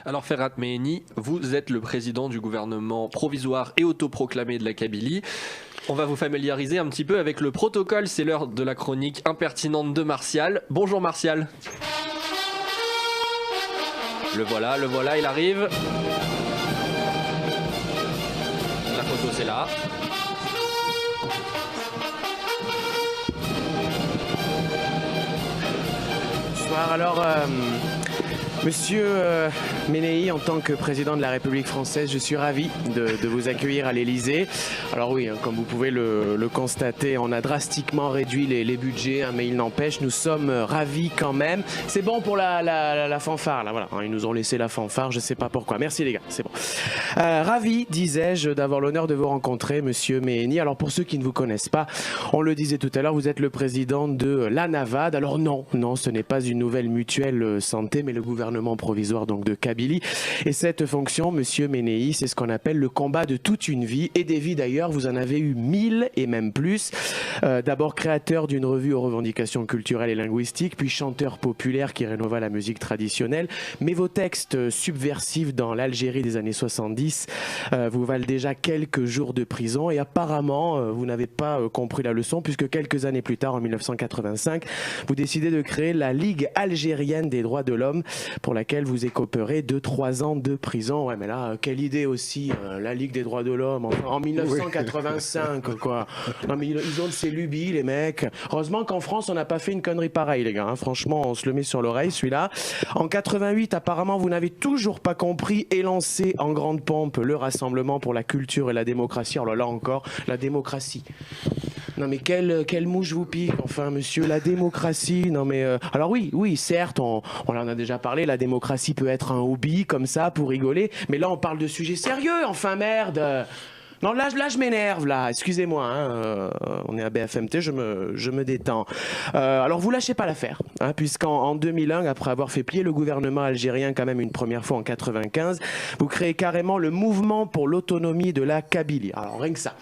Alors Ferhat Meheni, vous êtes le président du gouvernement provisoire et autoproclamé de la Kabylie. On va vous familiariser un petit peu avec le protocole, c'est l'heure de la chronique impertinente de Martial. Bonjour Martial. Le voilà, il arrive. La photo c'est là. Bonsoir, alors Monsieur Meheni, en tant que président de la République française, je suis ravi de vous accueillir à l'Elysée. Alors oui, comme vous pouvez le constater, on a drastiquement réduit les budgets, mais il n'empêche, nous sommes ravis quand même. C'est bon pour la fanfare, là, voilà. Ils nous ont laissé la fanfare, je sais pas pourquoi. Merci les gars, c'est bon. Ravi, disais-je, d'avoir l'honneur de vous rencontrer, Monsieur Meheni. Alors pour ceux qui ne vous connaissent pas, on le disait tout à l'heure, vous êtes le président de l'ANAVAD. Alors non, ce n'est pas une nouvelle mutuelle santé, mais le gouvernement provisoire donc de Kabylie. Et cette fonction, Monsieur Meheni, c'est ce qu'on appelle le combat de toute une vie, et des vies d'ailleurs, vous en avez eu 1000 et même plus. D'abord créateur d'une revue aux revendications culturelles et linguistiques, puis chanteur populaire qui rénova la musique traditionnelle. Mais vos textes subversifs dans l'Algérie des années 70 vous valent déjà quelques jours de prison, et apparemment vous n'avez pas compris la leçon, puisque quelques années plus tard, en 1985, vous décidez de créer la Ligue algérienne des droits de l'homme, pour laquelle vous écoperez 2-3 ans de prison. Ouais, mais là, quelle idée aussi, la Ligue des droits de l'homme, en 1985, quoi. Non, mais ils ont de ces lubies, les mecs. Heureusement qu'en France, on n'a pas fait une connerie pareille, les gars. Hein. Franchement, on se le met sur l'oreille, celui-là. En 88, apparemment, vous n'avez toujours pas compris et lancé en grande pompe le Rassemblement pour la culture et la démocratie. Alors là encore, la démocratie. Non mais quelle mouche vous pique, enfin monsieur, la démocratie, non mais... Alors oui, certes, on en a déjà parlé, la démocratie peut être un hobby, comme ça, pour rigoler, mais là on parle de sujets sérieux, enfin merde. Non, là je m'énerve, là, excusez-moi, on est à BFMT, je me détends. Alors vous lâchez pas l'affaire, puisqu'en 2001, après avoir fait plier le gouvernement algérien quand même une première fois en 95, vous créez carrément le mouvement pour l'autonomie de la Kabylie. Alors rien que ça.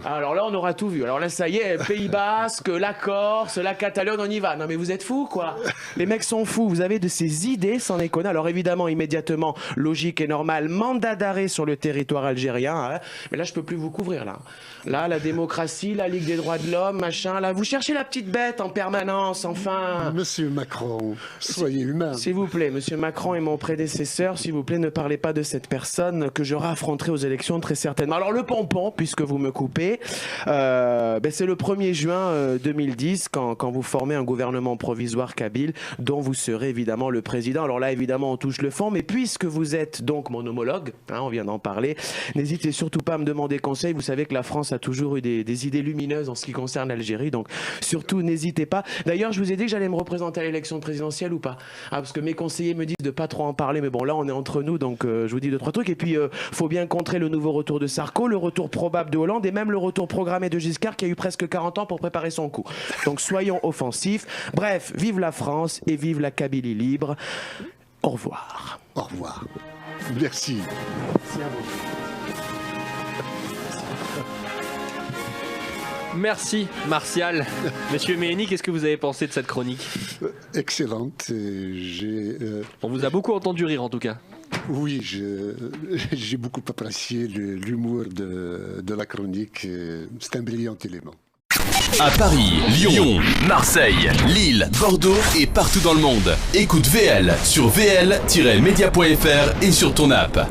Alors là on aura tout vu, alors là ça y est, Pays Basque, la Corse, la Catalogne, on y va. Non mais vous êtes fous quoi. Les mecs sont fous, vous avez de ces idées sans déconner. Alors évidemment, immédiatement, logique et normal, mandat d'arrêt sur le territoire algérien, mais là je peux plus vous couvrir là. Là, la démocratie, la Ligue des droits de l'homme, machin, là, vous cherchez la petite bête en permanence, enfin. Monsieur Macron, soyez humain. S'il vous plaît, Monsieur Macron est mon prédécesseur, s'il vous plaît, ne parlez pas de cette personne que je raffronterai aux élections très certainement. Alors le pompon, puisque vous me coupez, c'est le 1er juin 2010, quand vous formez un gouvernement provisoire kabyle, dont vous serez évidemment le président. Alors là, évidemment, on touche le fond, mais puisque vous êtes donc mon homologue, on vient d'en parler, n'hésitez surtout pas à me demander conseil. Vous savez que la France a toujours eu des idées lumineuses en ce qui concerne l'Algérie, donc surtout n'hésitez pas. D'ailleurs, je vous ai dit que j'allais me représenter à l'élection présidentielle ou pas, parce que mes conseillers me disent de pas trop en parler, mais bon, là on est entre nous, donc je vous dis 2-3 trucs. Et puis faut bien contrer le nouveau retour de Sarko, le retour probable de Hollande, et même le retour programmé de Giscard, qui a eu presque 40 ans pour préparer son coup. Donc soyons offensifs. Bref, vive la France et vive la Kabylie libre. Au revoir. Au revoir. Merci. Merci à vous. Merci Martial. Monsieur Meheni, qu'est-ce que vous avez pensé de cette chronique? Excellente. On vous a beaucoup entendu rire en tout cas. Oui, j'ai beaucoup apprécié l'humour de la chronique. C'est un brillant élément. À Paris, Lyon, Marseille, Lille, Bordeaux et partout dans le monde. Écoute VL sur vl-media.fr et sur ton app.